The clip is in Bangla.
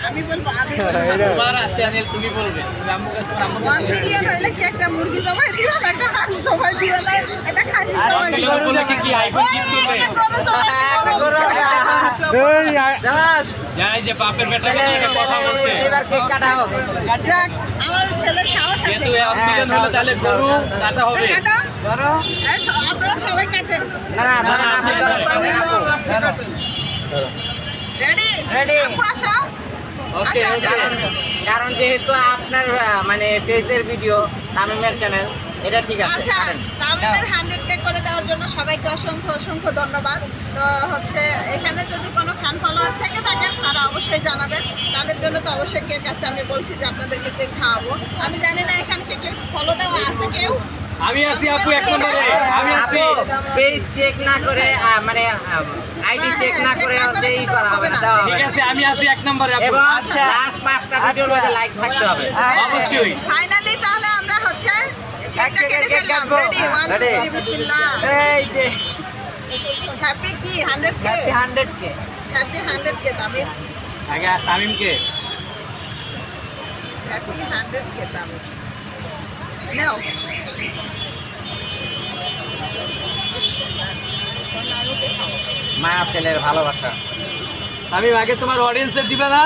আমি বলবো তোমার চ্যানেল তুমি বলবে তুমি আম্মুকে তোমার আম্মুকে 1 মিলিয়ন হইলে কি একটা মুরগি জবাই দিবা না একটা হাঁস জবাই দিবা না একটা খাসি জবাই দিবা বলে কি আইফোন গিফট করবে একটা গরু জবাই দিবা জানাই যে বাপের বেটাকে নিয়ে কথা বলছে এবার কেক কাটা হোক। যাক আমার ছেলে সাহস আছে যেহেতু 1 মিলিয়ন হলো তাহলে গরু কাটা হবে কাটো আপনারা সবাই কাটেন না না ধরেন আপনি ধরেন রেডি Ready. আপু আসো ওকে আচ্ছা, কারণ যেহেতু আপনার মানে পেজের ভিডিও তামিমের চ্যানেল এটা ঠিক আছে আচ্ছা কাটেন। তামিমের 100K করে দেওয়ার জন্য সবাইকে অসংখ্য অসংখ্য ধন্যবাদ তো হচ্ছে এখানে যদি কোনো ফ্যান ফলোয়ার থেকে থাকেন তারা অবশ্যই জানাবেন তাদের জন্য তো অবশ্যই কেক আছে আমি বলছি যে আপনাদেরকে কেক খাওয়াবো আমি জানি না এখানে কেক ফলো দেওয়া আছে কেউ আমি আছি আপু 1 নম্বরে আমি আছি পেজ চেক না করে মানে আইডি চেক না করে হচ্ছে এই করা হবে না দেওয়া হবে ঠিক আছে আমি আছি 1 নম্বরে আপু এবং লাস্ট 5টা ভিডিওর মধ্যে লাইক থাকতে হবে অবশ্যই ফাইনালি তাহলে আমরা হচ্ছে কেকটা কেটে ফেললাম রেডি 1 2 3 বিসমিল্লাহ এই যে হ্যাপি কি 100K 100K happy 100K Tamim আগে তামিমকে হ্যাপি 100K তামিম নাও মা ছেলের ভালোবাসা তামিম আগে তোমার অডিয়েন্সের দিবে না